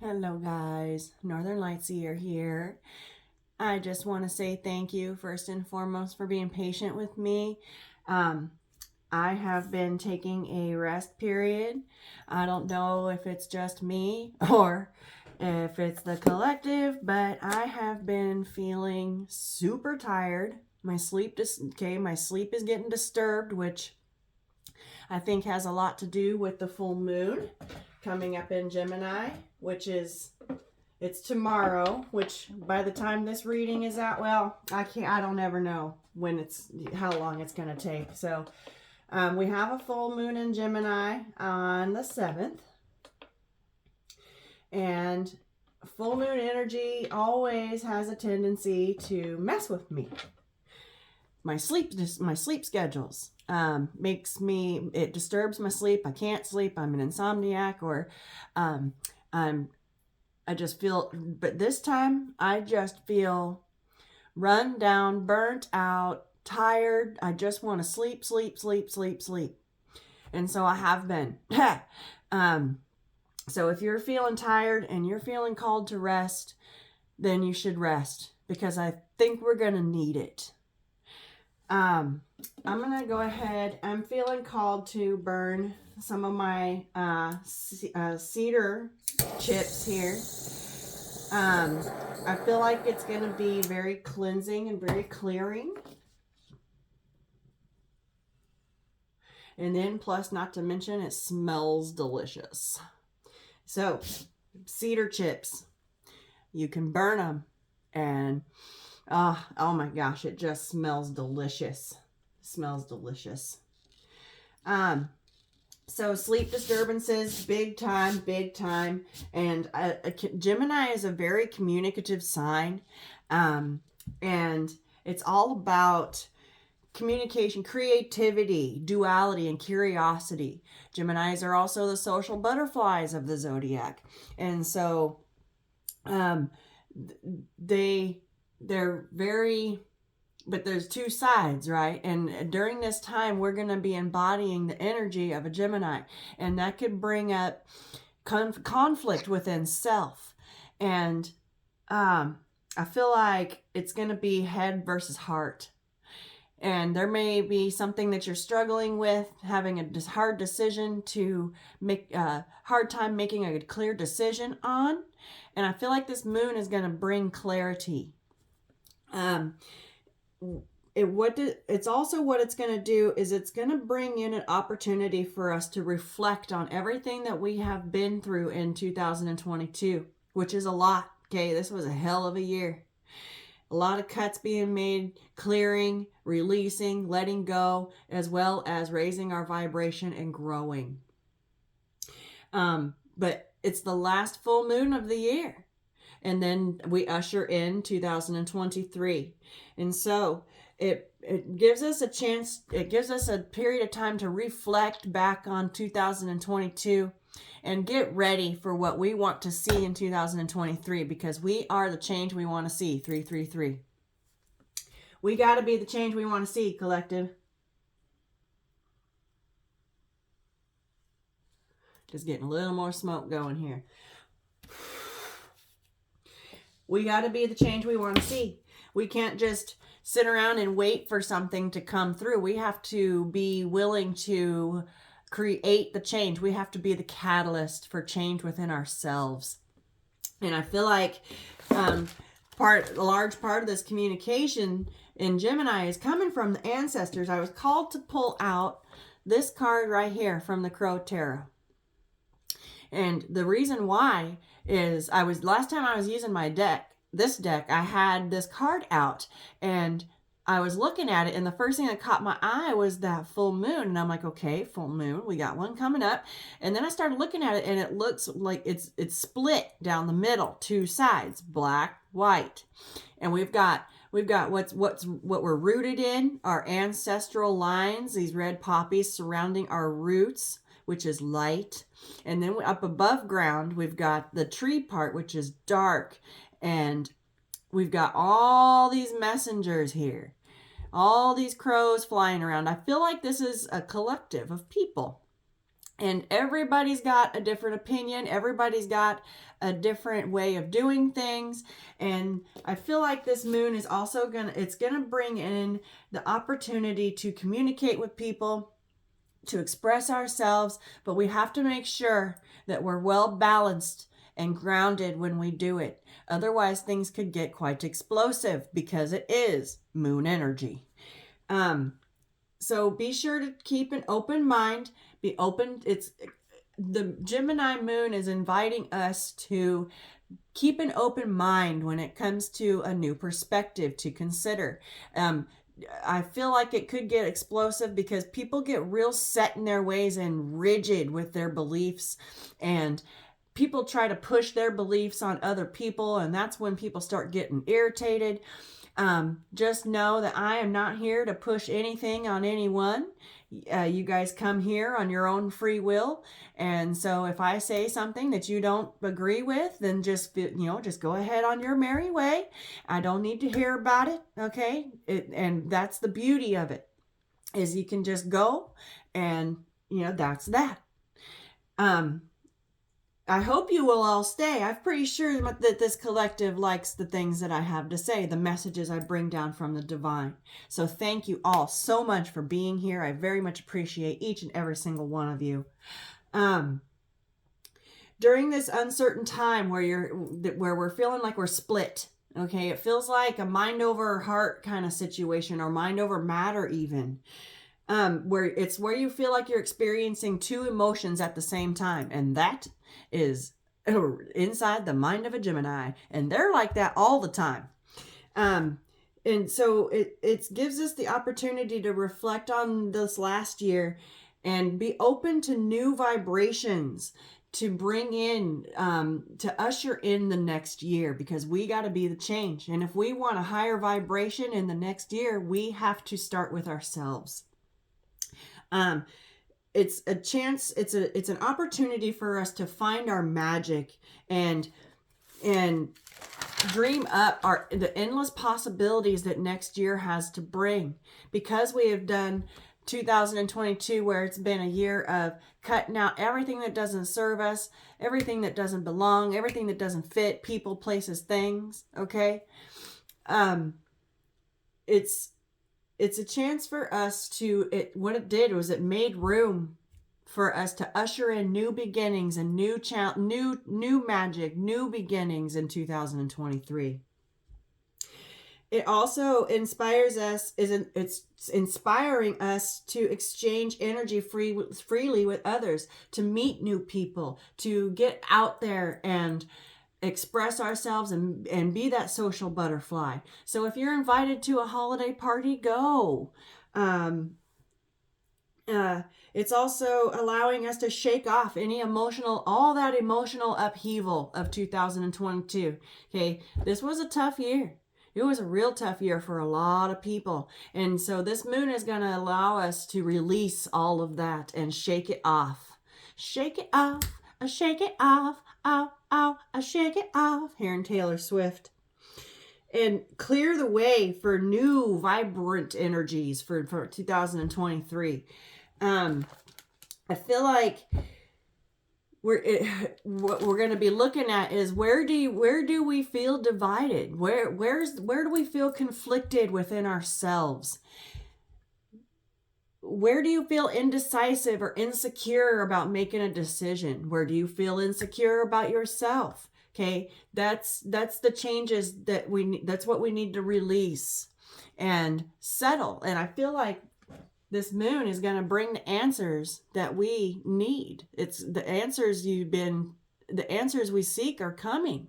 Hello guys, Northern Lightseer here. I just want to say thank you first and foremost for being patient with me. I have been taking a rest period. I don't know if it's just me or if it's the collective, but I have been feeling super tired. My sleep is getting disturbed, which I think has a lot to do with the full moon coming up in Gemini, it's tomorrow, which by the time this reading is out, well, I don't ever know how long it's going to take. So we have a full moon in Gemini on the 7th, and full moon energy always has a tendency to mess with me. My sleep schedules it disturbs my sleep. I can't sleep. I'm an insomniac, or I just feel, but this time I just feel run down, burnt out, tired. I just want to sleep. And so I have been. So if you're feeling tired and you're feeling called to rest, then you should rest, because I think we're going to need it. I'm going to go ahead. I'm feeling called to burn some of my cedar chips here. I feel like it's going to be very cleansing and very clearing. And then plus, not to mention, it smells delicious. So, cedar chips, you can burn them, and oh my gosh, it just smells delicious. So sleep disturbances, big time. And Gemini is a very communicative sign. And it's all about communication, creativity, duality, and curiosity. Geminis are also the social butterflies of the zodiac. And so they're very, but there's two sides, right? And during this time, we're going to be embodying the energy of a Gemini, and that could bring up conflict within self. And I feel like it's going to be head versus heart. And there may be something that you're struggling with, having a hard decision to make, hard time making a clear decision on. And I feel like this moon is going to bring clarity. It's also what it's going to do is it's going to bring in an opportunity for us to reflect on everything that we have been through in 2022, which is a lot. Okay, this was a hell of a year. A lot of cuts being made, clearing, releasing, letting go, as well as raising our vibration and growing. But it's the last full moon of the year. And then we usher in 2023. And so it gives us a chance, it gives us a period of time to reflect back on 2022 and get ready for what we want to see in 2023, because we are the change we want to see. 333. We got to be the change we want to see, collective. Just getting a little more smoke going here. We got to be the change we want to see. We can't just sit around and wait for something to come through. We have to be willing to create the change. We have to be the catalyst for change within ourselves. And I feel like a large part of this communication in Gemini is coming from the ancestors. I was called to pull out this card right here from the Crow Tarot. And the reason why is last time I was using this deck, I had this card out, and I was looking at it, and the first thing that caught my eye was that full moon. And I'm like, okay, full moon, we got one coming up. And then I started looking at it, and it looks like it's split down the middle, two sides, black, white. And we've got what we're rooted in, our ancestral lines, these red poppies surrounding our roots, which is light. And then up above ground, we've got the tree part, which is dark. And we've got all these messengers here, all these crows flying around. I feel like this is a collective of people. And everybody's got a different opinion. Everybody's got a different way of doing things. And I feel like this moon is also it's gonna bring in the opportunity to communicate with people, to express ourselves, but we have to make sure that we're well balanced and grounded when we do it. Otherwise, things could get quite explosive because it is moon energy. So be sure to keep an open mind. Be open. It's the Gemini moon is inviting us to keep an open mind when it comes to a new perspective to consider. I feel like it could get explosive because people get real set in their ways and rigid with their beliefs, and people try to push their beliefs on other people, and that's when people start getting irritated. Just know that I am not here to push anything on anyone. You guys come here on your own free will, and so if I say something that you don't agree with, then just go ahead on your merry way. I don't need to hear about it, okay? And that's the beauty of it, is you can just go, and that's that. I hope you will all stay. I'm pretty sure that this collective likes the things that I have to say, the messages I bring down from the divine. So thank you all so much for being here. I very much appreciate each and every single one of you. During this uncertain time where we're feeling like we're split, okay, it feels like a mind over heart kind of situation, or mind over matter even. Where you feel like you're experiencing two emotions at the same time, and that is inside the mind of a Gemini, and they're like that all the time. And so it gives us the opportunity to reflect on this last year and be open to new vibrations, to bring in, to usher in the next year, because we got to be the change. And if we want a higher vibration in the next year, we have to start with ourselves. It's a chance, it's an opportunity for us to find our magic and dream up the endless possibilities that next year has to bring, because we have done 2022, where it's been a year of cutting out everything that doesn't serve us, everything that doesn't belong, everything that doesn't fit, people, places, things. Okay. It's a chance for us what it did was it made room for us to usher in new beginnings and new magic, new beginnings in 2023. It also inspires us, it's inspiring us to exchange energy freely with others, to meet new people, to get out there and express ourselves and be that social butterfly. So if you're invited to a holiday party, go. It's also allowing us to shake off all that emotional upheaval of 2022. Okay, this was a tough year. It was a real tough year for a lot of people. And so this moon is going to allow us to release all of that and shake it off. Shake it off, shake it off, ow, ow, shake it off, hearing Taylor Swift. And clear the way for new vibrant energies for 2023. I feel like what we're going to be looking at is where do we feel divided? Where do we feel conflicted within ourselves? Where do you feel indecisive or insecure about making a decision? Where do you feel insecure about yourself? Okay, that's the changes that's what we need to release and settle. And I feel like this moon is going to bring the answers that we need. It's the answers the answers we seek are coming.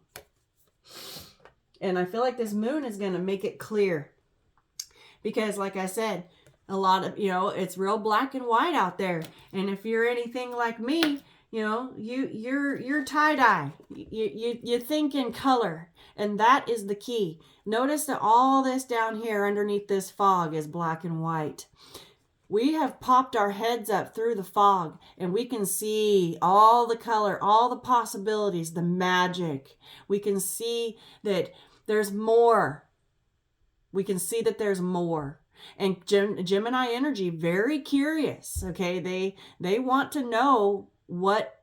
And I feel like this moon is going to make it clear, because like I said, a lot of, it's real black and white out there. And if you're anything like me, you're tie-dye. You think in color, and that is the key. Notice that all this down here underneath this fog is black and white. We have popped our heads up through the fog, and we can see all the color, all the possibilities, the magic. We can see that there's more. We can see that there's more. And Gemini energy, very curious. Okay, they want to know what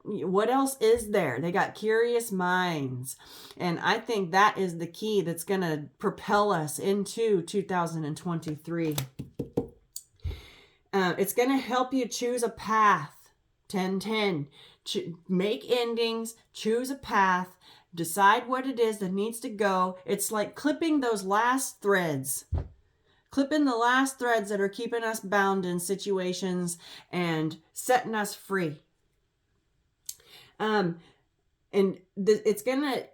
else is there. They got curious minds, and I think that is the key that's going to propel us into 2023. It's going to help you choose a path. 10-10. Make endings, choose a path, decide what it is that needs to go. It's like clipping those last threads. Clipping the last threads that are keeping us bound in situations and setting us free. And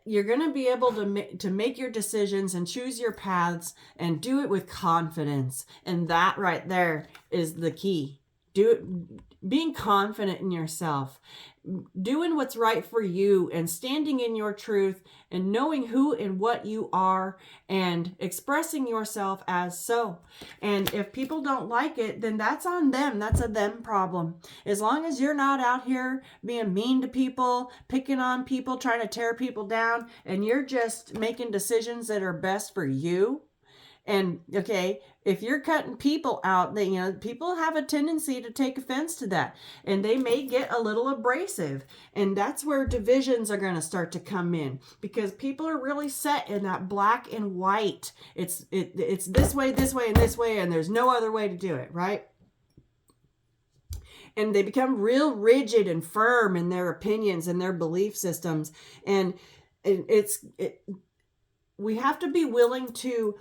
you're gonna be able to make your decisions and choose your paths and do it with confidence. And that right there is the key. Being confident in yourself, doing what's right for you, and standing in your truth, and knowing who and what you are, and expressing yourself as so. And if people don't like it, then that's on them. That's a them problem. As long as you're not out here being mean to people, picking on people, trying to tear people down, and you're just making decisions that are best for you. And okay, if you're cutting people out, then people have a tendency to take offense to that, and they may get a little abrasive, and that's where divisions are going to start to come in, because people are really set in that black and white. It's this way, and this way, and there's no other way to do it, right? And they become real rigid and firm in their opinions and their belief systems, and we have to be willing to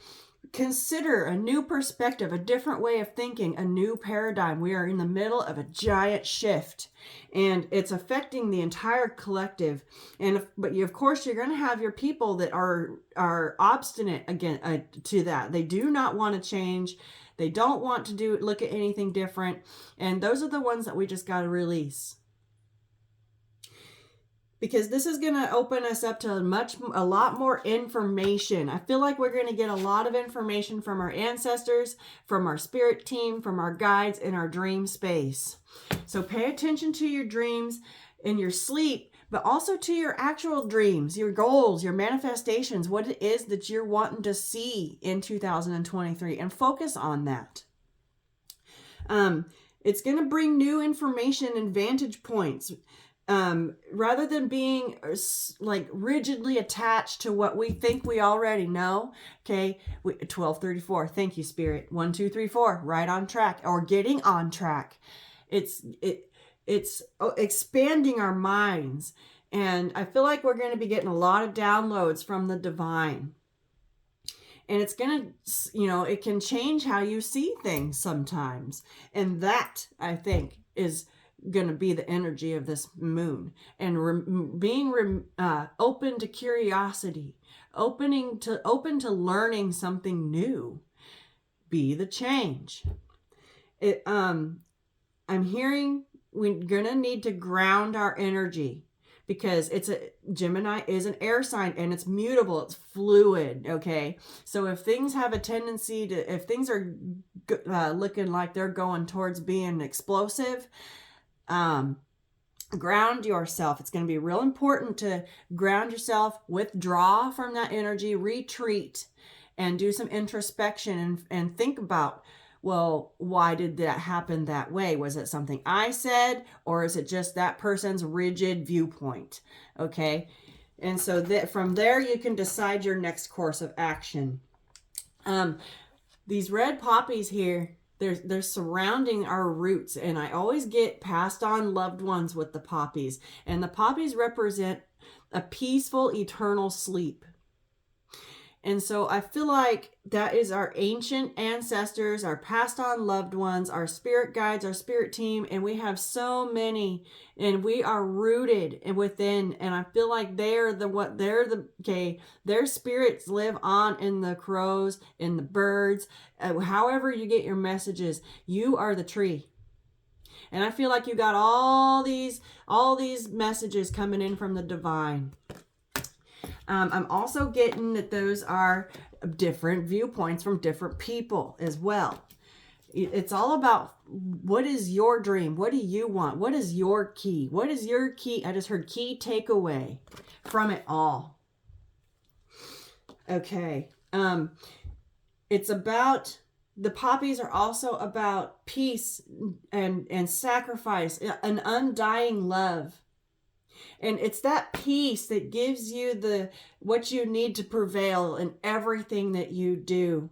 consider a new perspective, a different way of thinking, a new paradigm. We are in the middle of a giant shift, and it's affecting the entire collective. But of course, you're going to have your people that are obstinate again to that. They do not want to change. They don't want to look at anything different, and those are the ones that we just got to release. Because this is going to open us up to a lot more information. I feel like we're going to get a lot of information from our ancestors, from our spirit team, from our guides in our dream space. So pay attention to your dreams in your sleep, but also to your actual dreams, your goals, your manifestations, what it is that you're wanting to see in 2023, and focus on that. It's going to bring new information and vantage points. Rather than being like rigidly attached to what we think we already know. Okay, 1234. Thank you, Spirit. 1, 2, 3, 4. Right on track, or getting on track. It's expanding our minds, and I feel like we're going to be getting a lot of downloads from the divine. And it's going to, it can change how you see things sometimes, and that I think is going to be the energy of this moon, and being open to curiosity, open to learning something new. Be the change. I'm hearing we're going to need to ground our energy, because Gemini is an air sign, and it's mutable, it's fluid. Okay, so if things have a tendency if things are looking like they're going towards being explosive, ground yourself. It's going to be real important to ground yourself, withdraw from that energy, retreat, and do some introspection, and think about, well, why did that happen that way? Was it something I said, or is it just that person's rigid viewpoint? Okay, and so from there you can decide your next course of action. These red poppies here, they're surrounding our roots, and I always get passed on loved ones with the poppies, and the poppies represent a peaceful, eternal sleep. And so I feel like that is our ancient ancestors, our passed on loved ones, our spirit guides, our spirit team, and we have so many, and we are rooted within, and I feel like their spirits live on in the crows, in the birds, however you get your messages. You are the tree. And I feel like you got all these messages coming in from the divine. I'm also getting that those are different viewpoints from different people as well. It's all about, what is your dream? What do you want? What is your key? What is your key? I just heard key takeaway from it all. Okay. It's about The poppies are also about peace and sacrifice, an undying love. And it's that peace that gives you what you need to prevail in everything that you do.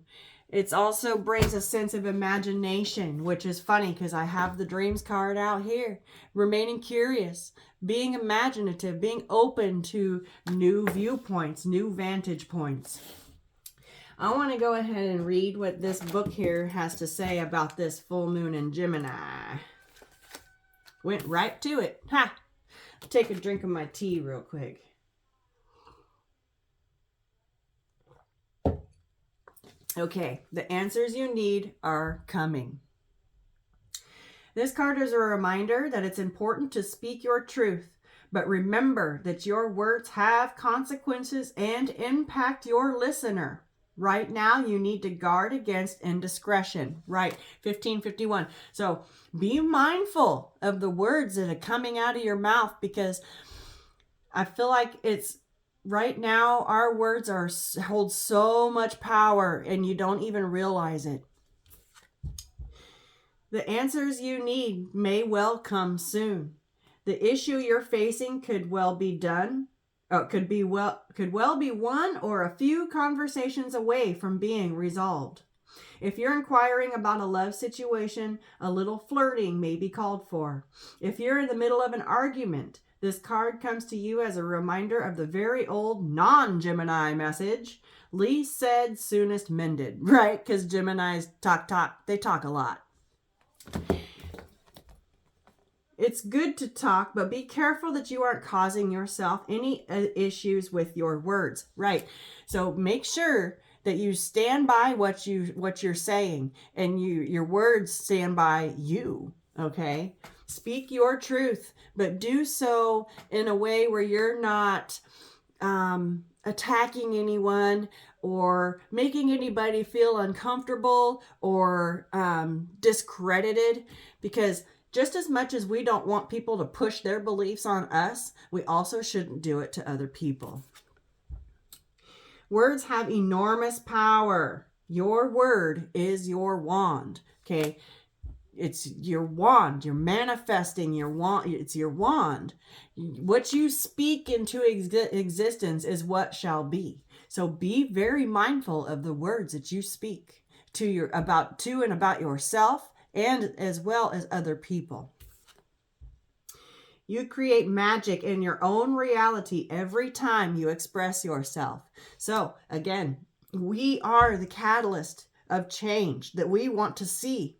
It also brings a sense of imagination, which is funny because I have the dreams card out here. Remaining curious, being imaginative, being open to new viewpoints, new vantage points. I want to go ahead and read what this book here has to say about this full moon in Gemini. Went right to it. Ha! Take a drink of my tea real quick. Okay, the answers you need are coming. This card is a reminder that it's important to speak your truth, but remember that your words have consequences and impact your listener. Right now, you need to guard against indiscretion. Right, 1551. So be mindful of the words that are coming out of your mouth, because I feel like it's right now our words hold so much power and you don't even realize it. The answers you need may well come soon. The issue you're facing could well be one or a few conversations away from being resolved. If you're inquiring about a love situation, a little flirting may be called for. If you're in the middle of an argument, this card comes to you as a reminder of the very old non-Gemini message, least said, soonest mended, right? Because Geminis they talk a lot. It's good to talk, but be careful that you aren't causing yourself any issues with your words, right? So make sure that you stand by what you're saying, and your words stand by you, okay? Speak your truth, but do so in a way where you're not attacking anyone or making anybody feel uncomfortable or discredited, because just as much as we don't want people to push their beliefs on us, we also shouldn't do it to other people. Words have enormous power. Your word is your wand, okay? It's your wand. You're manifesting your wand. It's your wand. What you speak into existence is what shall be. So be very mindful of the words that you speak to and about yourself, and as well as other people. You create magic in your own reality every time you express yourself. So again, we are the catalyst of change that we want to see.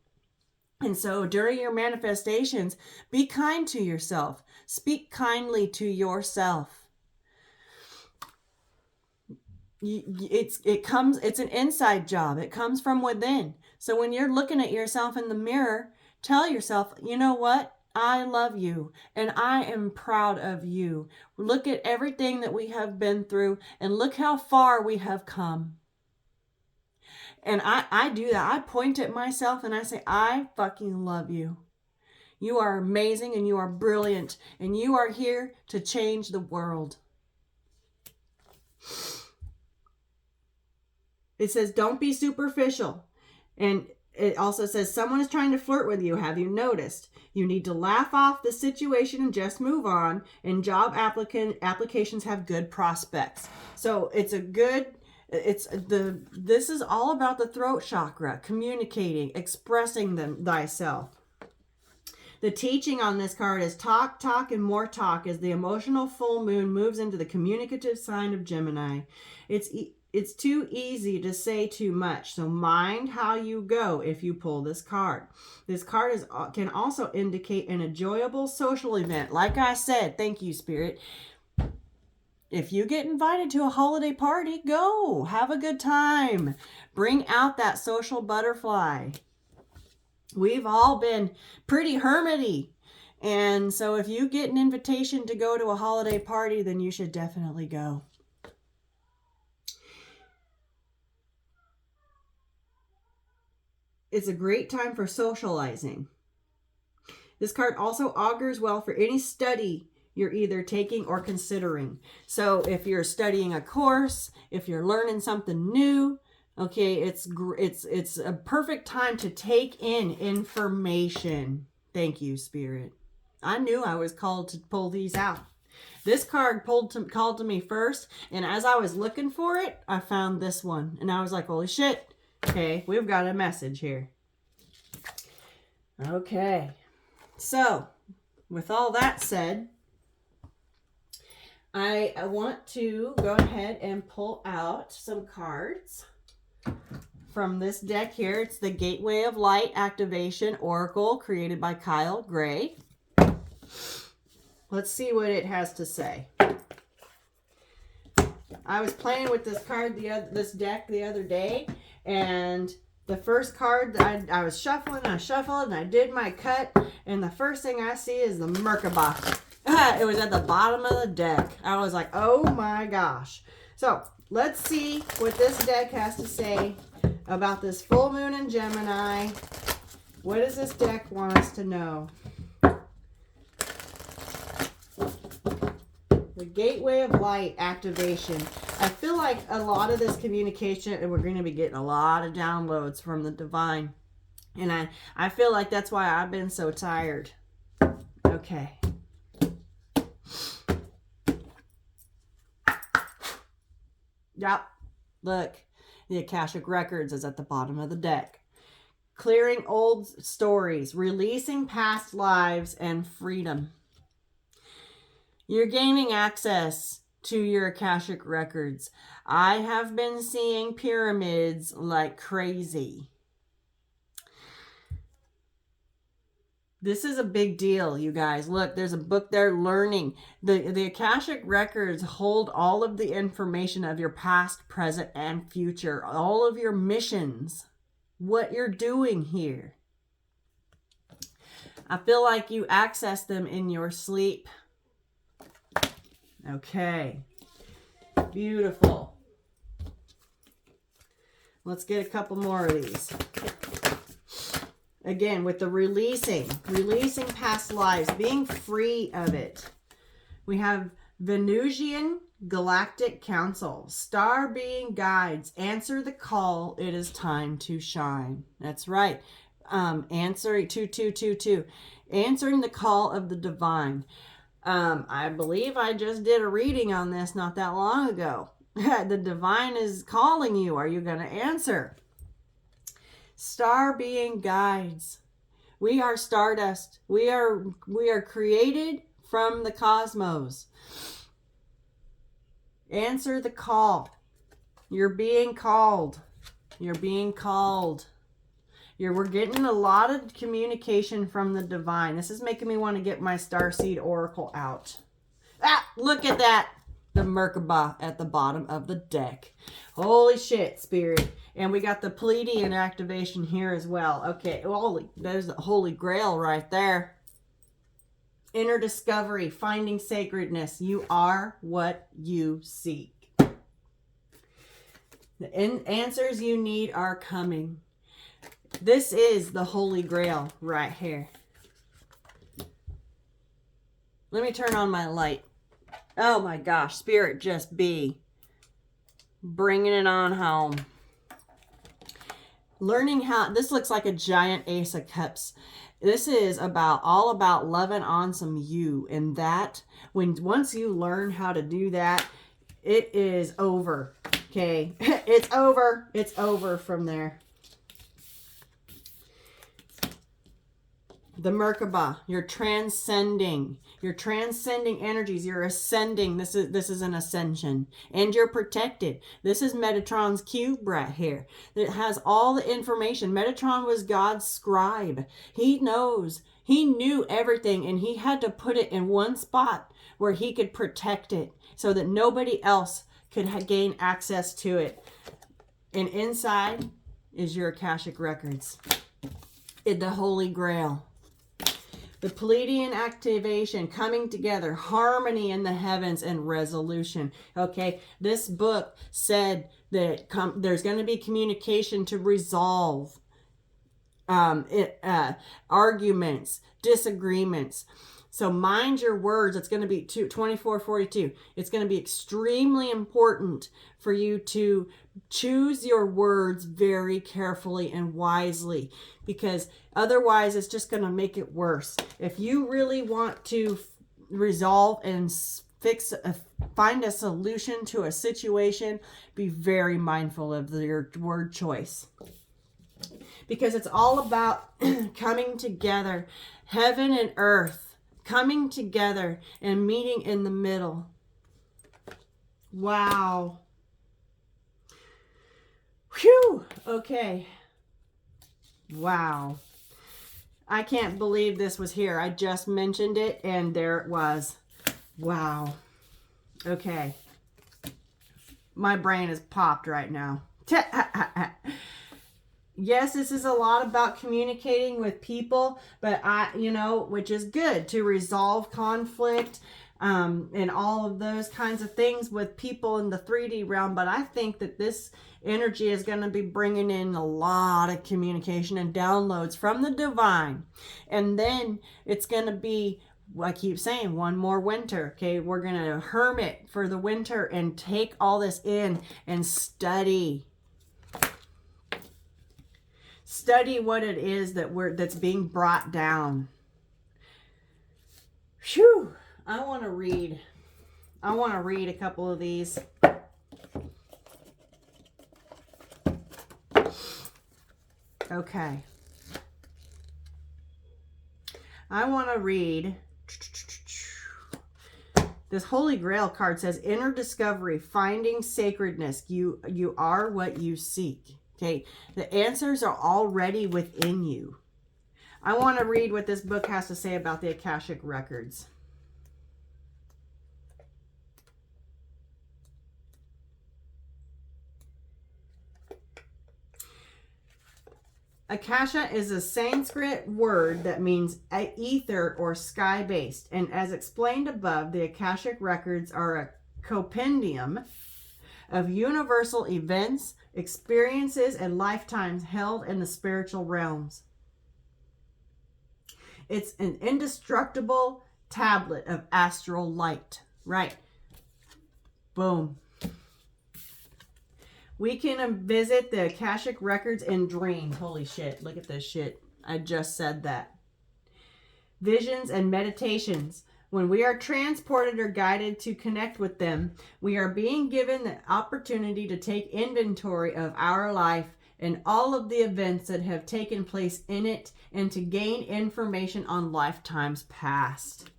And so during your manifestations, be kind to yourself. Speak kindly to yourself. It's an inside job. It comes from within. So when you're looking at yourself in the mirror, tell yourself, you know what? I love you and I am proud of you. Look at everything that we have been through and look how far we have come. And I do that. I point at myself and I say, I fucking love you. You are amazing and you are brilliant and you are here to change the world. It says, don't be superficial. And it also says, someone is trying to flirt with you. Have you noticed? You need to laugh off the situation and just move on. And job applications have good prospects. So this is all about the throat chakra, communicating, expressing thyself. The teaching on this card is talk, talk, and more talk as the emotional full moon moves into the communicative sign of Gemini. It's too easy to say too much, so mind how you go if you pull this card. This card can also indicate an enjoyable social event. Like I said, thank you, Spirit. If you get invited to a holiday party, go. Have a good time. Bring out that social butterfly. We've all been pretty hermity. And so if you get an invitation to go to a holiday party, then you should definitely go. It's a great time for socializing. This card also augurs well for any study you're either taking or considering. So if you're studying a course, if you're learning something new, Okay, it's a perfect time to take in information. Thank you, Spirit. I knew I was called to pull these out. This card called to me first, and as I was looking for it, I found this one, and I was like, holy shit. Okay, we've got a message here. Okay, so with all that said, I want to go ahead and pull out some cards from this deck here. It's the Gateway of Light Activation Oracle, created by Kyle Gray. Let's see what it has to say. I was playing with this card, this deck the other day, and the first card that I was shuffling, I shuffled, and I did my cut, and the first thing I see is the Merkaba. It was at the bottom of the deck. I was like, oh my gosh. So let's see what this deck has to say about this full moon in Gemini. What does this deck want us to know? The Gateway of Light Activation. I feel like a lot of this communication, and we're going to be getting a lot of downloads from the divine. And I feel like that's why I've been so tired. Okay. Yep. Look. The Akashic Records is at the bottom of the deck. Clearing old stories. Releasing past lives and freedom. You're gaining access to your Akashic Records. I have been seeing pyramids like crazy. This is a big deal, you guys. Look, there's a book there, Learning. The Akashic Records hold all of the information of your past, present, and future. All of your missions. What you're doing here. I feel like you access them in your sleep. Okay. Beautiful. Let's get a couple more of these. Again, with the releasing past lives, being free of it. We have Venusian Galactic Council, Star Being Guides, answer the call, it is time to shine. That's right. Answering 2222. Answering the call of the divine. I believe I just did a reading on this not that long ago. The divine is calling you. Are you going to answer? Star Being Guides. We are stardust. We are created from the cosmos. Answer the call. You're being called. You're being called. We're getting a lot of communication from the divine. This is making me want to get my Starseed Oracle out. Ah, look at that. The Merkaba at the bottom of the deck. Holy shit, Spirit. And we got the Pleiadian activation here as well. Okay, there's the Holy Grail right there. Inner discovery, finding sacredness. You are what you seek. The answers you need are coming. This is the Holy Grail right here. Let me turn on my light. Oh my gosh, Spirit, just be bringing it on home. Learning how, this looks like a giant Ace of Cups. This is all about loving on some you, and that once you learn how to do that, it is over. Okay, it's over. It's over from there. The Merkaba, you're transcending energies. You're ascending. This is an ascension, and you're protected. This is Metatron's cube right here. It has all the information. Metatron was God's scribe. He knew everything, and he had to put it in one spot where he could protect it so that nobody else could gain access to it. And inside is your Akashic Records. The Holy Grail. The Pleiadian activation, coming together, harmony in the heavens, and resolution. Okay, this book said that there's going to be communication to resolve arguments, disagreements. So mind your words. It's going to be 2442. It's going to be extremely important for you to choose your words very carefully and wisely, because otherwise it's just going to make it worse. If you really want to resolve and find a solution to a situation, be very mindful of your word choice, because it's all about coming together, heaven and earth coming together and meeting in the middle. Wow. Whew. Okay. Wow. I can't believe this was here. I just mentioned it and there it was. Wow. Okay. My brain is popped right now. Yes, this is a lot about communicating with people, but which is good to resolve conflict and all of those kinds of things with people in the 3D realm. But I think that this energy is going to be bringing in a lot of communication and downloads from the divine. And then it's going to be, I keep saying, one more winter. Okay, we're going to hermit for the winter and take all this in and study. Study what it is that's being brought down. Phew. I want to read a couple of these. Okay. I want to read this Holy Grail card. Says inner discovery, finding sacredness. You are what you seek. Okay, the answers are already within you. I want to read what this book has to say about the Akashic Records. Akasha is a Sanskrit word that means ether or sky-based. And as explained above, the Akashic Records are a compendium of universal events, experiences, and lifetimes held in the spiritual realms. It's an indestructible tablet of astral light. Right. Boom. We can visit the Akashic Records in dreams. Holy shit. Look at this shit. I just said that. Visions and meditations. When we are transported or guided to connect with them, we are being given the opportunity to take inventory of our life and all of the events that have taken place in it, and to gain information on lifetimes past.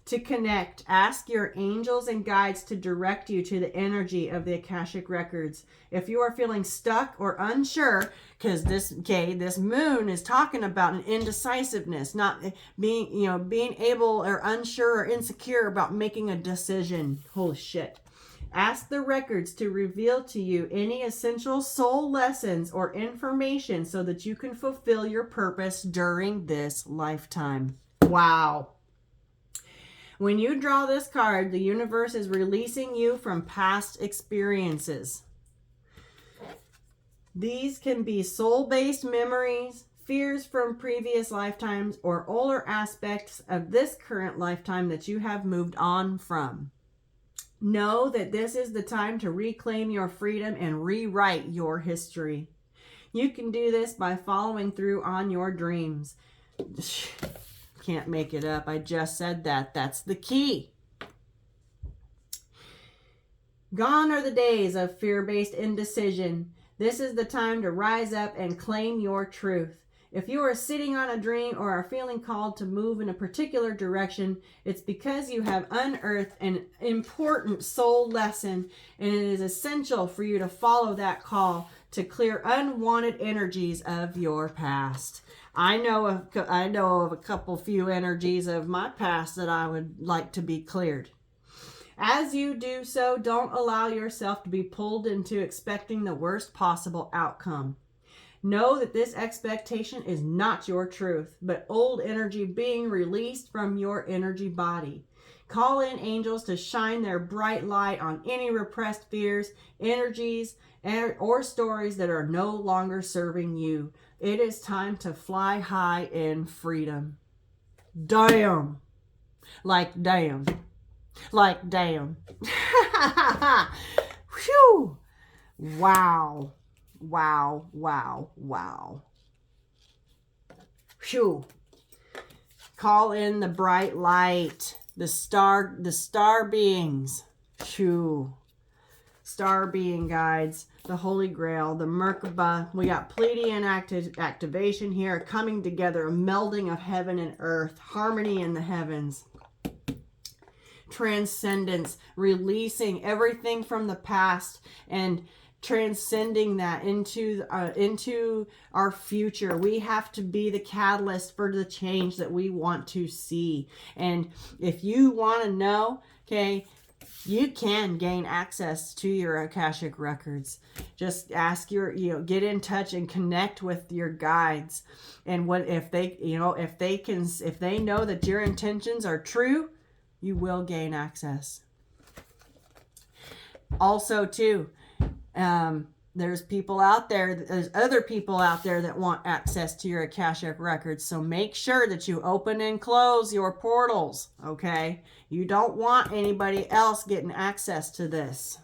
To connect, ask your angels and guides to direct you to the energy of the Akashic Records. If you are feeling stuck or unsure, because this moon is talking about an indecisiveness, not being able or unsure or insecure about making a decision. Holy shit. Ask the records to reveal to you any essential soul lessons or information so that you can fulfill your purpose during this lifetime. Wow. When you draw this card, the universe is releasing you from past experiences. These can be soul-based memories, fears from previous lifetimes, or older aspects of this current lifetime that you have moved on from. Know that this is the time to reclaim your freedom and rewrite your history. You can do this by following through on your dreams. Can't make it up. I just said that. That's the key. Gone are the days of fear-based indecision. This is the time to rise up and claim your truth. If you are sitting on a dream or are feeling called to move in a particular direction, it's because you have unearthed an important soul lesson, and it is essential for you to follow that call to clear unwanted energies of your past. I know of a few energies of my past that I would like to be cleared. As you do so, don't allow yourself to be pulled into expecting the worst possible outcome. Know that this expectation is not your truth, but old energy being released from your energy body. Call in angels to shine their bright light on any repressed fears, energies, or stories that are no longer serving you. It is time to fly high in freedom. Damn. Like, damn. Like, damn. Whew. Wow. Wow. Wow. Wow. Phew. Call in the bright light, the star beings. Phew. Star being guides, the Holy Grail, the Merkaba. We got Pleiadian activation here, coming together, a melding of heaven and earth, harmony in the heavens. Transcendence, releasing everything from the past and transcending that into our future. We have to be the catalyst for the change that we want to see. And if you want to know, okay, you can gain access to your Akashic records. Just ask get in touch and connect with your guides. And what if they, if they know that your intentions are true, you will gain access. Also, too, there's other people out there that want access to your Akashic records. So make sure that you open and close your portals, okay? You don't want anybody else getting access to this.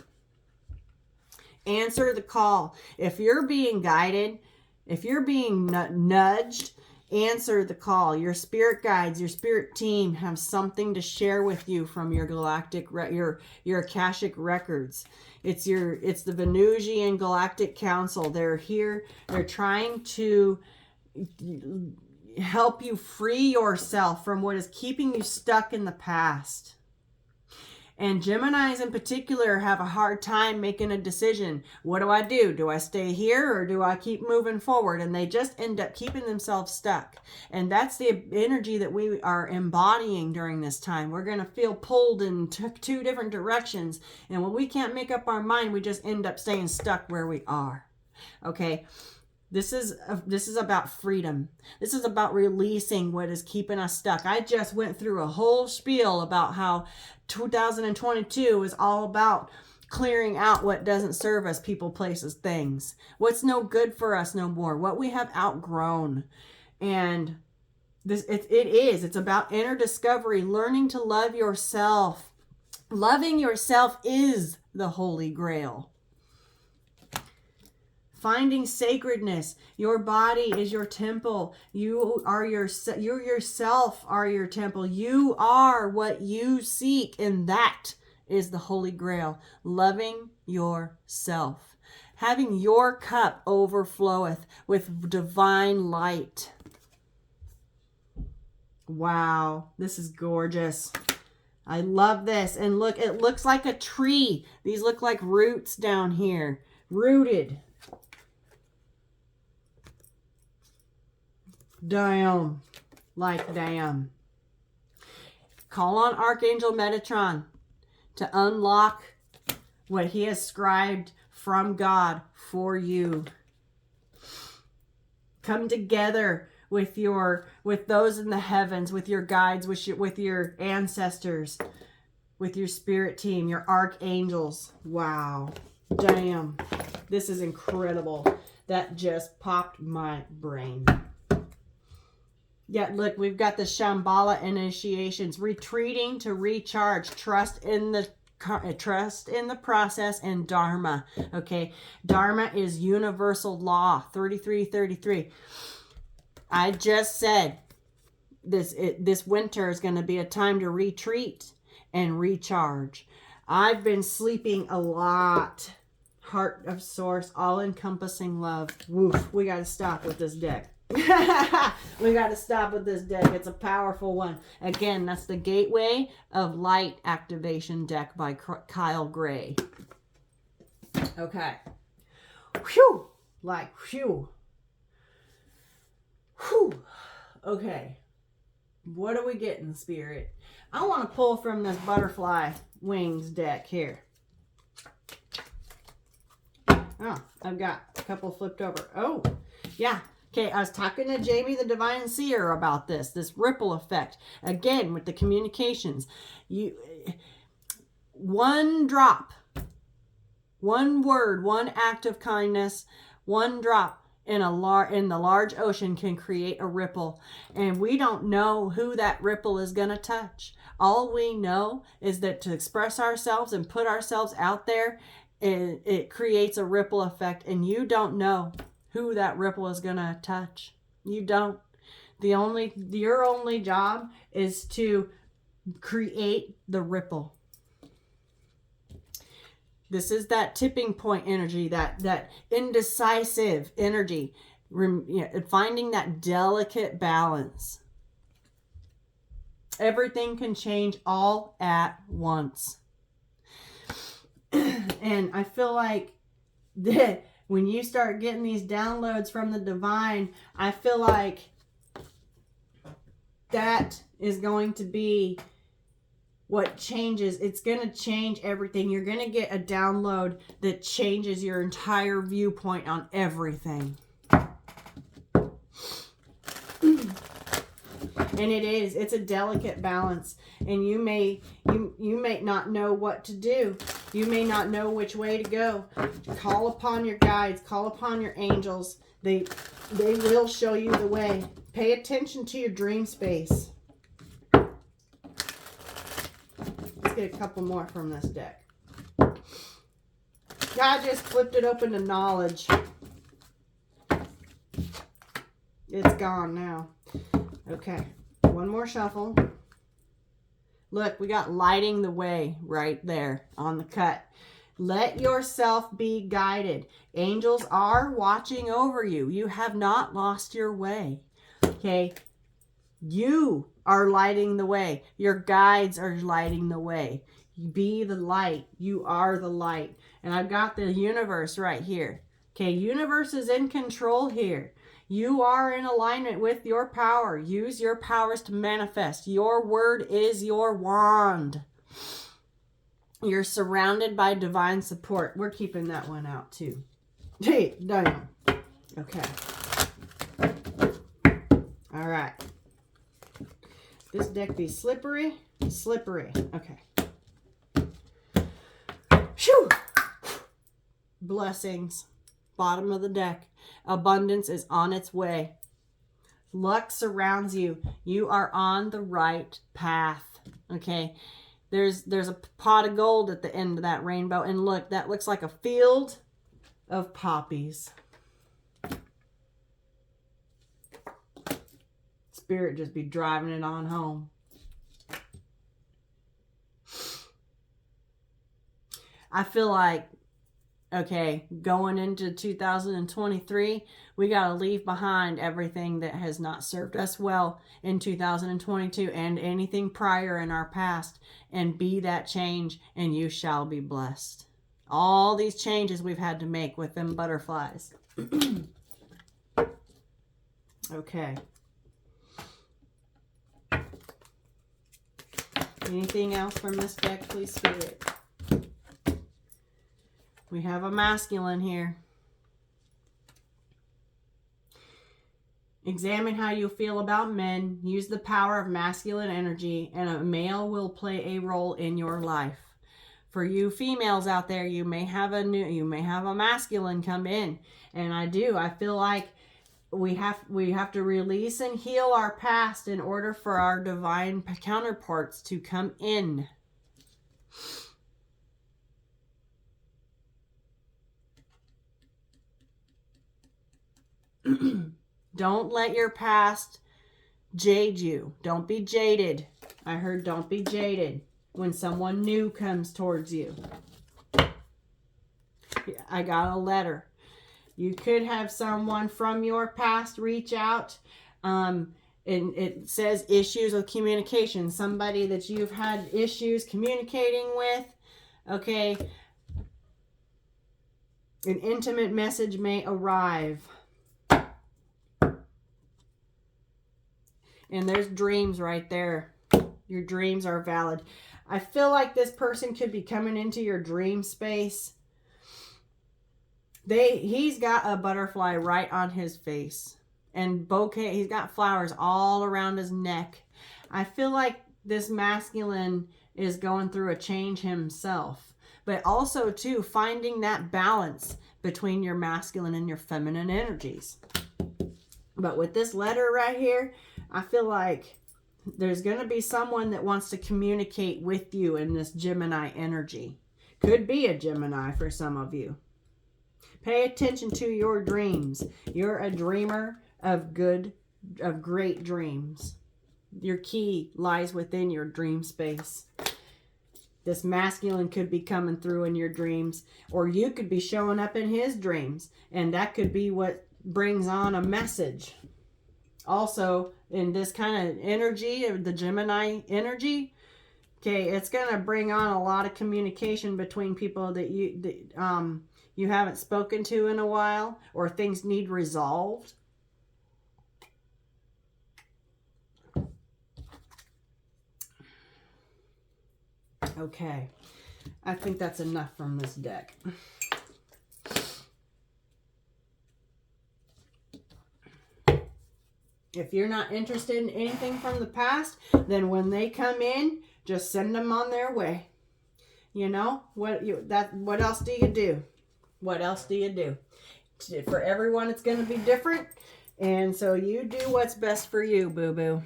Answer the call. If you're being guided, if you're being nudged, answer the call. Your spirit guides, your spirit team have something to share with you from your galactic, your Akashic records. It's the Venusian Galactic Council. They're here. They're trying to help you free yourself from what is keeping you stuck in the past. And Geminis in particular have a hard time making a decision. What do I do? Do I stay here or do I keep moving forward? And they just end up keeping themselves stuck. And that's the energy that we are embodying during this time. We're going to feel pulled in two different directions. And when we can't make up our mind, we just end up staying stuck where we are. Okay? This is about freedom. This is about releasing what is keeping us stuck. I just went through a whole spiel about how 2022 is all about clearing out what doesn't serve us, people, places, things. What's no good for us no more. What we have outgrown. And it's about inner discovery, learning to love yourself. Loving yourself is the Holy Grail. Finding sacredness. Your body is your temple. You yourself are your temple. You are what you seek, and that is the Holy Grail. Loving yourself. Having your cup overfloweth with divine light. Wow, this is gorgeous. I love this. And look, it looks like a tree. These look like roots down here. Rooted. Damn. Like damn. Call on Archangel Metatron to unlock what he has scribed from God for you. Come together with those in the heavens, with your guides, with your ancestors, with your spirit team, your archangels. Wow. Damn. This is incredible. That just popped my brain. Yeah, look, we've got the Shambhala initiations, retreating to recharge, trust in the process, and Dharma. Okay, Dharma is universal law, 3333. I just said this winter is going to be a time to retreat and recharge. I've been sleeping a lot. Heart of Source, all-encompassing love. Woof, we got to stop with this deck. We got to stop with this deck. It's a powerful one. Again, that's the Gateway of Light activation deck by Kyle Gray. Okay. Whew. Like, whew. Whew. Okay. What are we getting, Spirit? I want to pull from this Butterfly Wings deck here. Oh, I've got a couple flipped over. Oh, yeah. Okay, I was talking to Jamie, the Divine Seer, about this ripple effect. Again, with the communications. One drop, one word, one act of kindness, one drop in the large ocean can create a ripple, and we don't know who that ripple is going to touch. All we know is that to express ourselves and put ourselves out there, it creates a ripple effect, and you don't know who that ripple is going to touch. You don't. Your only job is to create the ripple. This is that tipping point energy, that indecisive energy, finding that delicate balance. Everything can change all at once. And I feel like that when you start getting these downloads from the divine, I feel like that is going to be what changes. It's going to change everything. You're going to get a download that changes your entire viewpoint on everything. And it's a delicate balance, and you may not know what to do. You may not know which way to go. Call upon your guides, call upon your angels. They will show you the way. Pay attention to your dream space. Let's get a couple more from this deck. God just flipped it open to knowledge. It's gone now. Okay, one more shuffle. Look, we got lighting the way right there on the cut. Let yourself be guided. Angels are watching over you. You have not lost your way. Okay, you are lighting the way. Your guides are lighting the way. Be the light. You are the light. And I've got the universe right here. Okay, universe is in control here. You are in alignment with your power. Use your powers to manifest. Your word is your wand. You're surrounded by divine support. We're keeping that one out too. Hey, damn. Okay. All right. This deck be slippery. Slippery. Okay. Shoo! Blessings. Bottom of the deck. Abundance is on its way. Luck surrounds you. You are on the right path. Okay. There's a pot of gold at the end of that rainbow. And look, that looks like a field of poppies. Spirit just be driving it on home. I feel like, okay, going into 2023, we got to leave behind everything that has not served us well in 2022 and anything prior in our past, and be that change, and you shall be blessed. All these changes we've had to make with them butterflies. Okay. Anything else from this deck, please, Spirit? We have a masculine here. Examine how you feel about men. Use the power of masculine energy, and a male will play a role in your life. For you females out there, you may have a masculine come in, and I feel like we have to release and heal our past in order for our divine counterparts to come in. Don't let your past jade you. Don't be jaded. I heard don't be jaded when someone new comes towards you. I got a letter. You could have someone from your past reach out. And it says issues with communication. Somebody that you've had issues communicating with. Okay. An intimate message may arrive. And there's dreams right there. Your dreams are valid. I feel like this person could be coming into your dream space. He's got a butterfly right on his face. And bouquet, he's got flowers all around his neck. I feel like this masculine is going through a change himself. but also too finding that balance between your masculine and your feminine energies. But with this letter right here, I feel like there's going to be someone that wants to communicate with you in this Gemini energy. Could be a Gemini for some of you. Pay attention to your dreams. You're a dreamer of great dreams. Your key lies within your dream space. This masculine could be coming through in your dreams, or you could be showing up in his dreams, and that could be what brings on a message. Also, in this kind of energy, of the Gemini energy, okay, it's going to bring on a lot of communication between people that you haven't spoken to in a while, or things need resolved. Okay, I think that's enough from this deck. If you're not interested in anything from the past, then when they come in, just send them on their way. You know, what else do you do? What else do you do? For everyone, it's going to be different. And so you do what's best for you, boo-boo.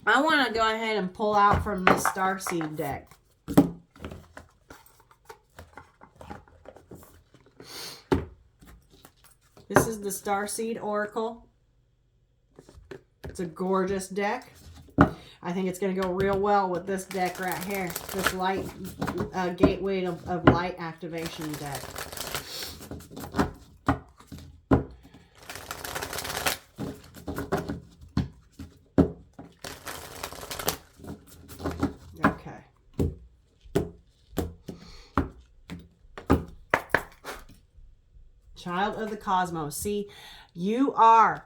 I want to go ahead and pull out from the Starseed deck. This is the Starseed Oracle. It's a gorgeous deck. I think it's going to go real well with this deck right here. This light gateway of light activation deck. Child of the cosmos. See, you are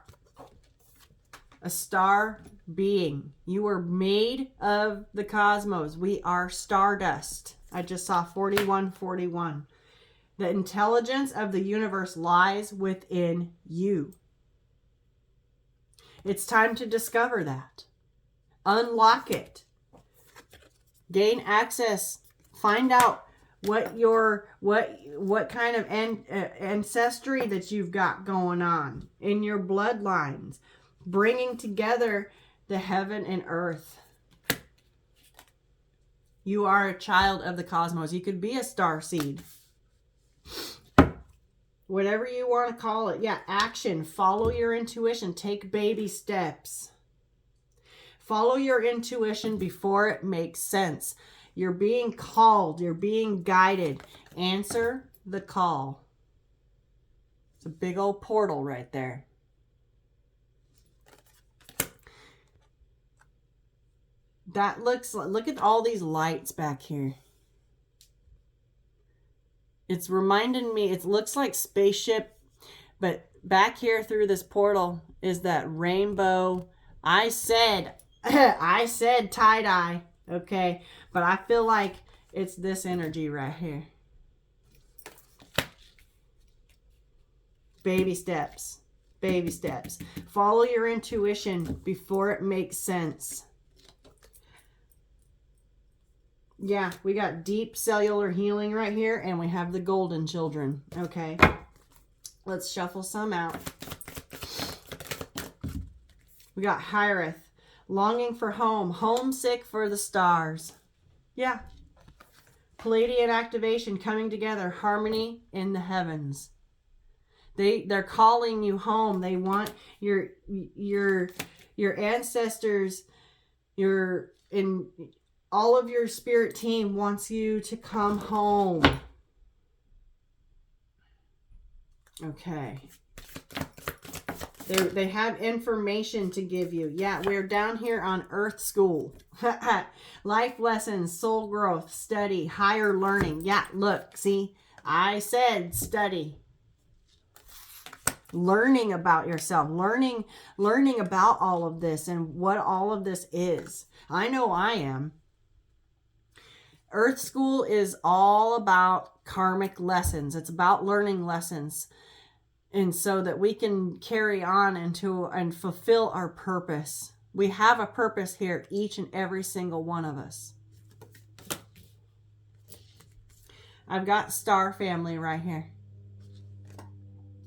a star being. You were made of the cosmos. We are stardust. I just saw 4141. The intelligence of the universe lies within you. It's time to discover that. Unlock it. Gain access. Find out what kind of ancestry that you've got going on in your bloodlines, bringing together the heaven and earth. You are a child of the cosmos. You could be a star seed, whatever you want to call it. Yeah, action. Follow your intuition. Take baby steps. Follow your intuition before it makes sense. You're being called. You're being guided. Answer the call. It's a big old portal right there. That looks like, look at all these lights back here. It's reminding me, it looks like spaceship, but back here through this portal is that rainbow. I said tie-dye. Okay, but I feel like it's this energy right here. Baby steps. Baby steps. Follow your intuition before it makes sense. Yeah, we got deep cellular healing right here, and we have the golden children. Okay, let's shuffle some out. We got Hyreth. Longing for home. Homesick for the stars. Yeah. Palladian activation coming together. Harmony in the heavens. They're calling you home. They want your ancestors, all of your spirit team wants you to come home. Okay. They have information to give you. Yeah, we're down here on Earth School. Life lessons, soul growth, study, higher learning. Yeah, look, see, I said study. Learning about yourself, learning about all of this and what all of this is. I know I am. Earth School is all about karmic lessons. It's about learning lessons. And so that we can carry on and fulfill our purpose. We have a purpose here, each and every single one of us. I've got star family right here.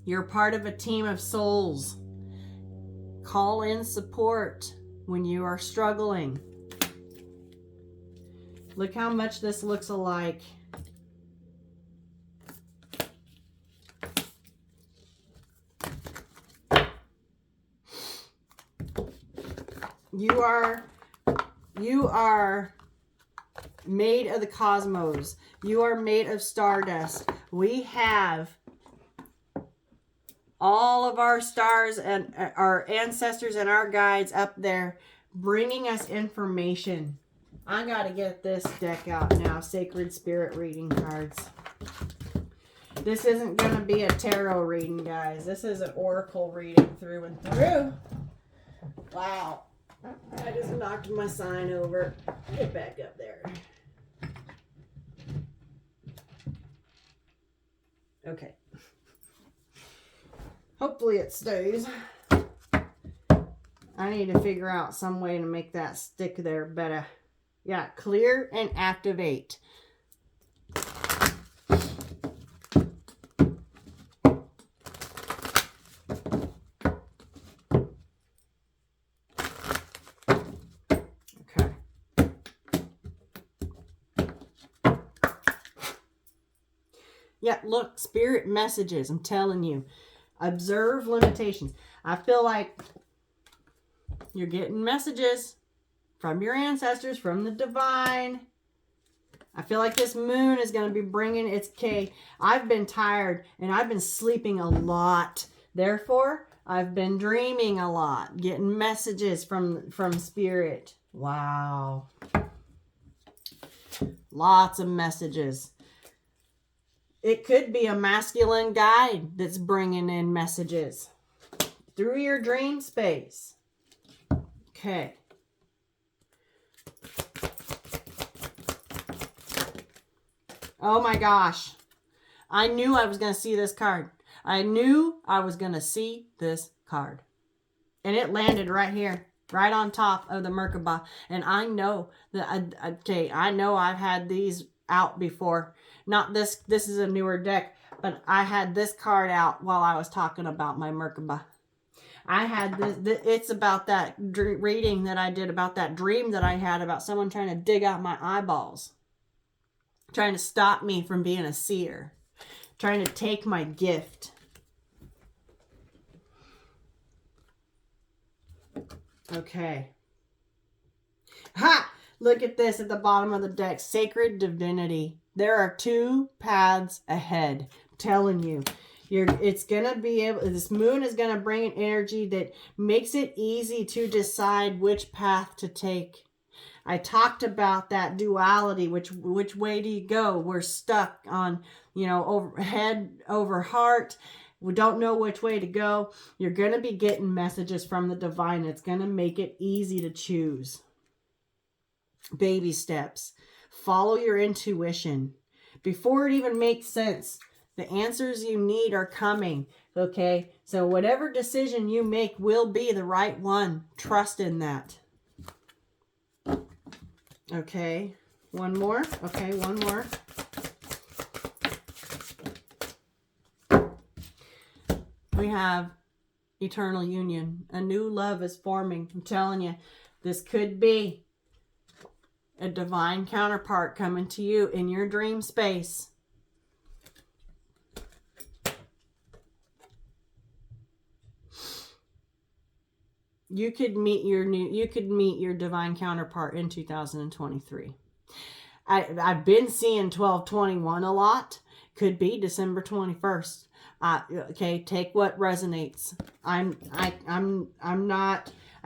You're part of a team of souls. Call in support when you are struggling. Look how much this looks alike. You are made of the cosmos. You are made of stardust. We have all of our stars and our ancestors and our guides up there bringing us information. I got to get this deck out now. Sacred Spirit reading cards. This isn't going to be a tarot reading, guys. This is an oracle reading through and through. Wow. I just knocked my sign over. Get back up there. Okay. Hopefully it stays. I need to figure out some way to make that stick there better. Yeah, clear and activate. Okay. Yeah, look, spirit messages, I'm telling you. Observe limitations. I feel like you're getting messages from your ancestors, from the divine. I feel like this moon is going to be bringing its K. I've been tired and I've been sleeping a lot. Therefore, I've been dreaming a lot, getting messages from spirit. Wow. Lots of messages. It could be a masculine guide that's bringing in messages through your dream space. Okay. Oh my gosh. I knew I was going to see this card. I knew I was going to see this card. And it landed right here, right on top of the Merkaba. And I know that, I know I've had these out before. Not this is a newer deck, but I had this card out while I was talking about my Merkaba. I had this, it's about that reading that I did about that dream that I had about someone trying to dig out my eyeballs. Trying to stop me from being a seer. Trying to take my gift. Okay. Ha! Look at this at the bottom of the deck. Sacred divinity. There are two paths ahead. I'm telling you. It's going to be able, this moon is going to bring an energy that makes it easy to decide which path to take. I talked about that duality. Which way do you go? We're stuck on, over head over heart. We don't know which way to go. You're going to be getting messages from the divine. It's going to make it easy to choose. Baby steps. Follow your intuition. Before it even makes sense, the answers you need are coming. Okay? So whatever decision you make will be the right one. Trust in that. Okay. One more. Okay, one more. We have eternal union. A new love is forming. I'm telling you, this could be a divine counterpart coming to you in your dream space. You could meet your divine counterpart in 2023. I've been seeing 12/21 a lot. Could be December 21st. Okay, take what resonates. I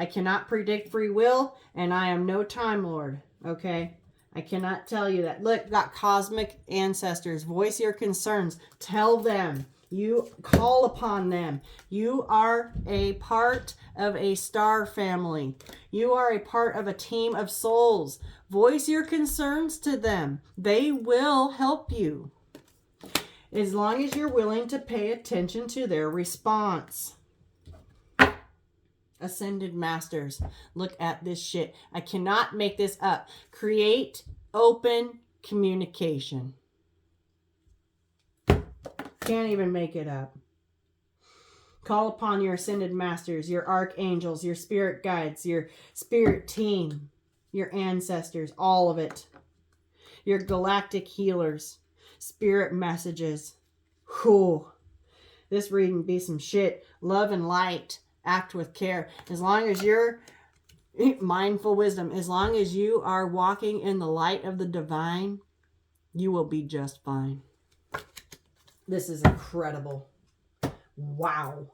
cannot predict free will, and I am no time lord. Okay, I cannot tell you that. Look, got cosmic ancestors. Voice your concerns. Tell them. You call upon them. You are a part of a star family. You are a part of a team of souls. Voice your concerns to them. They will help you. As long as you're willing to pay attention to their response. Ascended Masters. Look at this shit. I cannot make this up. Create open communication. Can't even make it up. Call upon your ascended masters, your archangels, your spirit guides, your spirit team, your ancestors, all of it. Your galactic healers, spirit messages. Whew. This reading be some shit. Love and light. Act with care. As long as you're mindful wisdom, as long as you are walking in the light of the divine, you will be just fine. This is incredible. Wow.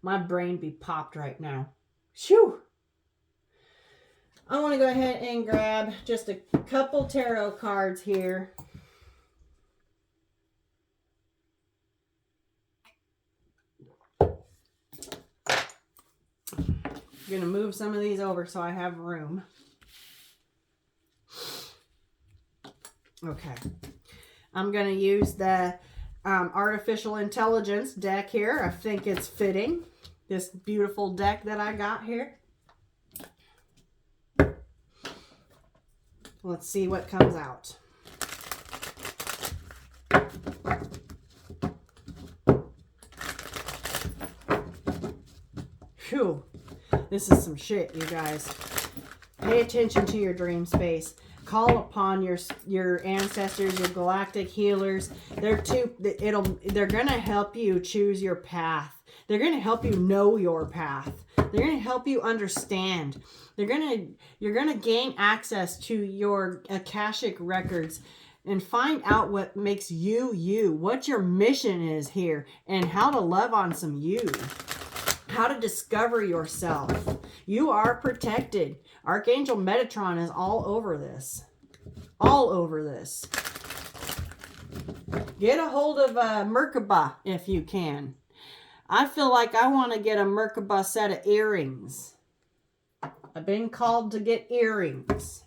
My brain be popped right now. Shoo. I want to go ahead and grab just a couple tarot cards here. I'm going to move some of these over so I have room. Okay. I'm going to use the artificial intelligence deck here. I think it's fitting. This beautiful deck that I got here. Let's see what comes out. Phew. This is some shit, you guys. Pay attention to your dream space. Call upon your ancestors, your galactic healers. They're gonna help you choose your path. They're gonna help you know your path. They're gonna help you understand. You're gonna gain access to your Akashic records and find out what makes you you, what your mission is here, and how to love on some you. How to discover yourself. You are protected. Archangel Metatron is all over this. All over this. Get a hold of Merkaba if you can. I feel like I want to get a Merkaba set of earrings. I've been called to get earrings.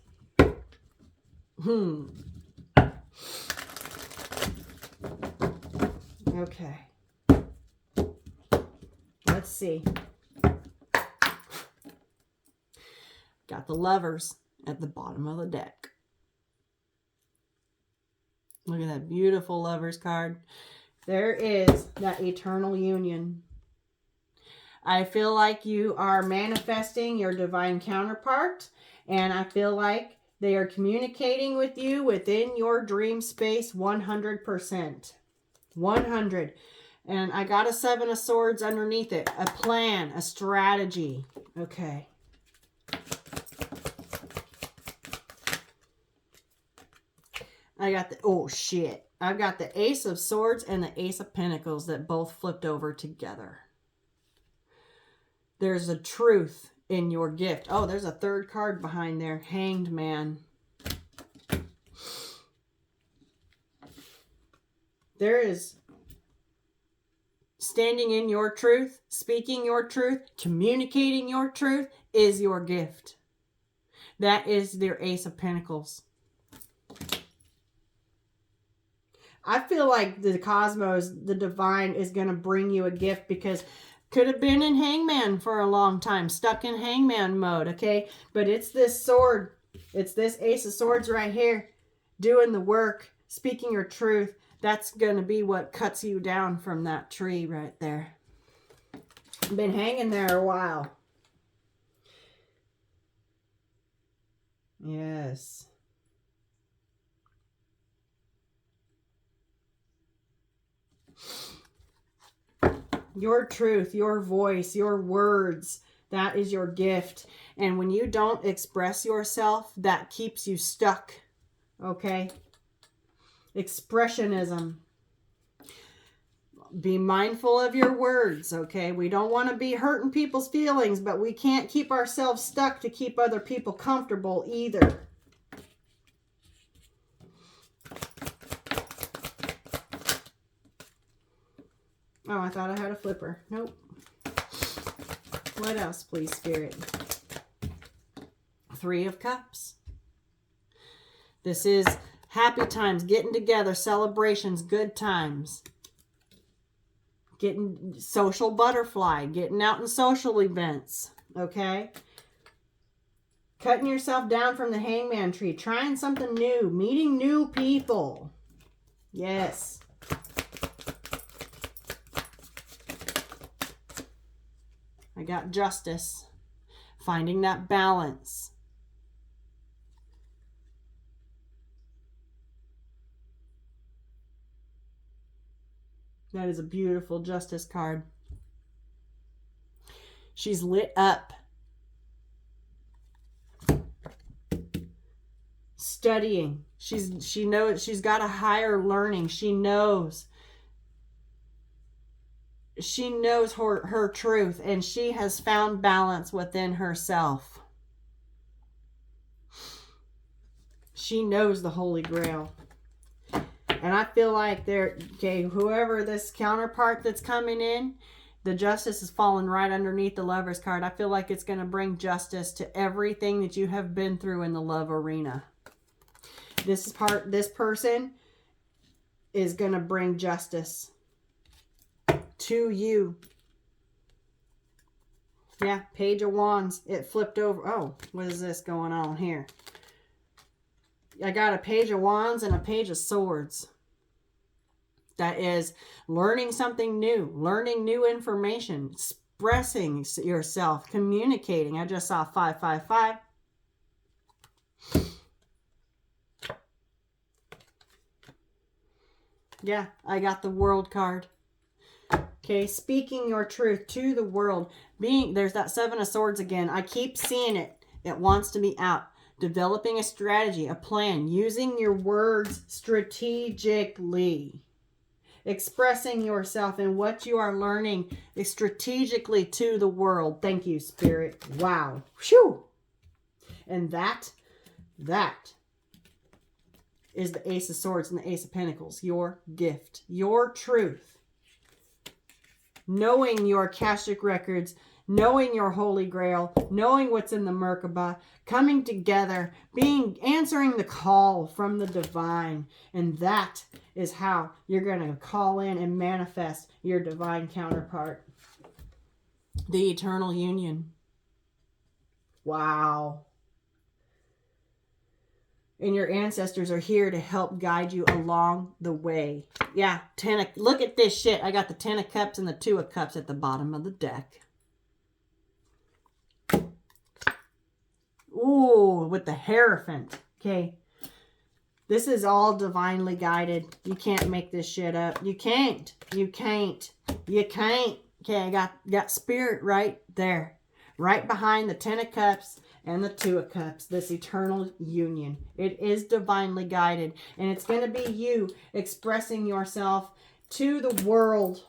Okay. Let's see. Got the Lovers at the bottom of the deck. Look at that beautiful Lovers card. There is that eternal union. I feel like you are manifesting your divine counterpart, and I feel like they are communicating with you within your dream space 100%. 100. And I got a 7 of Swords underneath it. A plan, a strategy. Okay. I got the, oh shit. I've got the Ace of Swords and the Ace of Pentacles that both flipped over together. There's a truth in your gift. Oh, there's a third card behind there. Hanged Man. There is standing in your truth, speaking your truth, communicating your truth is your gift. That is their Ace of Pentacles. I feel like the cosmos, the divine, is going to bring you a gift because could have been in Hangman for a long time, stuck in Hangman mode, okay? But it's this sword. It's this Ace of Swords right here doing the work, speaking your truth. That's going to be what cuts you down from that tree right there. Been hanging there a while. Yes. Your truth, your voice, your words, that is your gift. And when you don't express yourself, that keeps you stuck. Okay? Expressionism. Be mindful of your words, okay? We don't want to be hurting people's feelings, but we can't keep ourselves stuck to keep other people comfortable either. Oh, I thought I had a flipper. Nope. What else, please, Spirit? 3 of Cups. This is happy times, getting together, celebrations, good times. Getting social butterfly, getting out in social events, okay? Cutting yourself down from the Hangman tree, trying something new, meeting new people. Yes. I got justice. Finding that balance. That is a beautiful justice card. She's lit up. Studying. She knows she's got a higher learning. She knows her truth, and she has found balance within herself. She knows the Holy Grail. And I feel like whoever this counterpart that's coming in, the justice is falling right underneath the Lover's card. I feel like it's going to bring justice to everything that you have been through in the love arena. This person is going to bring justice to you. Yeah, Page of Wands. It flipped over. Oh, what is this going on here? I got a Page of Wands and a Page of Swords. That is learning something new, learning new information, expressing yourself, communicating. I just saw 555. Yeah, I got the World card. Okay, speaking your truth to the world. There's that Seven of Swords again. I keep seeing it. It wants to be out. Developing a strategy, a plan, using your words strategically. Expressing yourself and what you are learning strategically to the world. Thank you, Spirit. Wow. Whew. And that is the Ace of Swords and the Ace of Pentacles. Your gift. Your truth. Knowing your Akashic records, knowing your Holy Grail, knowing what's in the Merkaba, coming together, answering the call from the divine. And that is how you're going to call in and manifest your divine counterpart. The eternal union. Wow. And your ancestors are here to help guide you along the way. Yeah, look at this shit. I got the 10 of Cups and the 2 of Cups at the bottom of the deck. Ooh, with the Hierophant. Okay. This is all divinely guided. You can't make this shit up. You can't. You can't. You can't. Okay, I got Spirit right there. Right behind the 10 of Cups and the 2 of Cups. This eternal union. It is divinely guided. And it's going to be you expressing yourself to the world.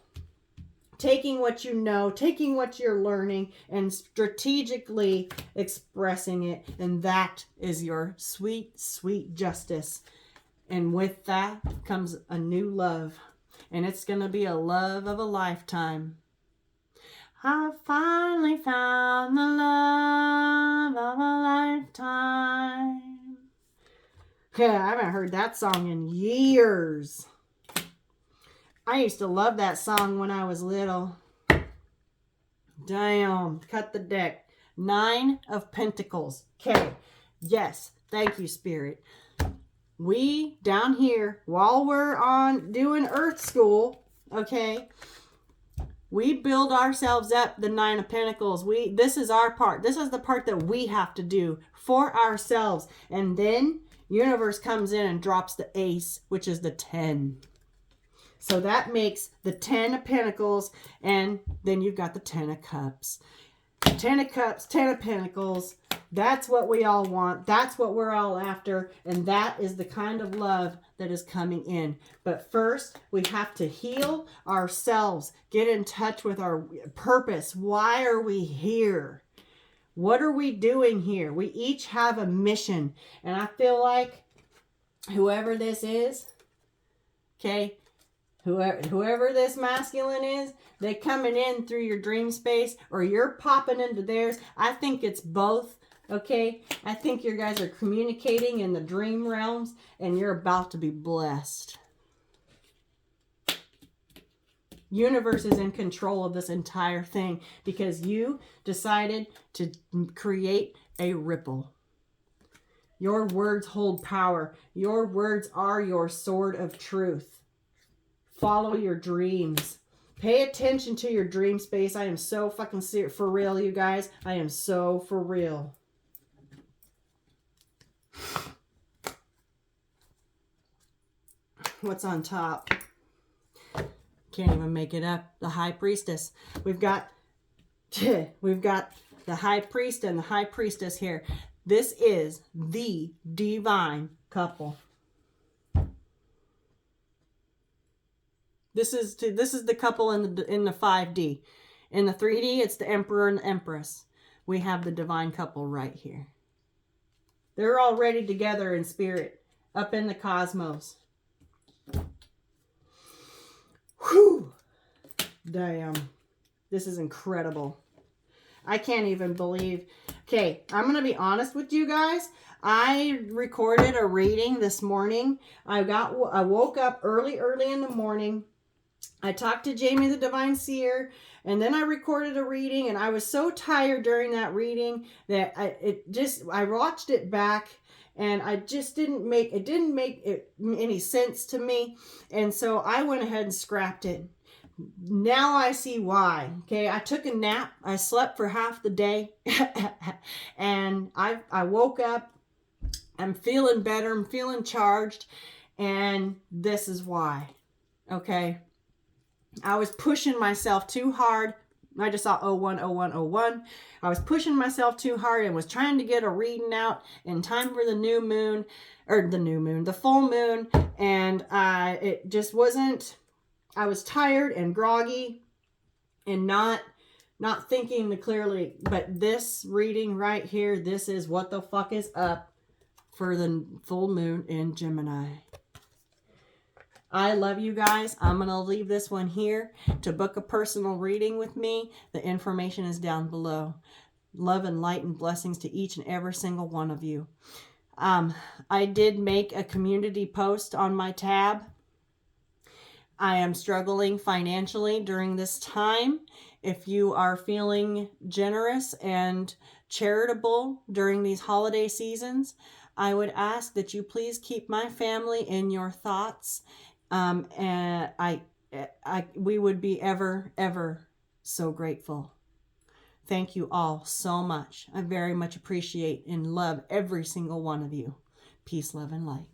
Taking what you know, taking what you're learning, and strategically expressing it. And that is your sweet, sweet justice. And with that comes a new love. And it's going to be a love of a lifetime. I finally found the love of a lifetime. Yeah, I haven't heard that song in years. I used to love that song when I was little. Damn, cut the deck. 9 of Pentacles. Okay, yes, thank you, Spirit. We, down here, while we're on doing Earth School, okay, we build ourselves up the 9 of Pentacles. This is our part. This is the part that we have to do for ourselves. And then universe comes in and drops the Ace, which is the 10. So that makes the 10 of Pentacles, and then you've got the 10 of Cups. 10 of Cups, 10 of Pentacles. That's what we all want. That's what we're all after. And that is the kind of love that is coming in. But first, we have to heal ourselves. Get in touch with our purpose. Why are we here? What are we doing here? We each have a mission. And I feel like whoever this is, okay, whoever this masculine is, they coming in through your dream space, or you're popping into theirs. I think it's both. Okay, I think you guys are communicating in the dream realms, and you're about to be blessed. Universe is in control of this entire thing because you decided to create a ripple. Your words hold power. Your words are your sword of truth. Follow your dreams. Pay attention to your dream space. I am so fucking for real, you guys. I am so for real. What's on top? Can't even make it up. The High Priestess. We've got the High Priest and the High Priestess here. This is the divine couple. This is the couple in the 5D. In the 3D, it's the Emperor and the Empress. We have the divine couple right here. They're already together in spirit, up in the cosmos. Whew! Damn. This is incredible. I can't even believe. Okay, I'm going to be honest with you guys. I recorded a reading this morning. I woke up early in the morning. I talked to Jamie the Divine Seer, and then I recorded a reading, and I was so tired during that reading that I watched it back, and I just didn't make any sense to me, and so I went ahead and scrapped it. Now I see why. Okay, I took a nap. I slept for half the day, and I woke up. I'm feeling better. I'm feeling charged, and this is why. Okay. I was pushing myself too hard. I just saw 010101. I was pushing myself too hard and was trying to get a reading out in time for the the full moon. And it just wasn't, I was tired and groggy and not thinking clearly. But this reading right here, this is what the fuck is up for the full moon in Gemini. I love you guys. I'm going to leave this one here. To book a personal reading with me, the information is down below. Love and light and blessings to each and every single one of you. I did make a community post on my tab. I am struggling financially during this time. If you are feeling generous and charitable during these holiday seasons, I would ask that you please keep my family in your thoughts. And we would be ever so grateful. Thank you all so much. I very much appreciate and love every single one of you. Peace, love, and light.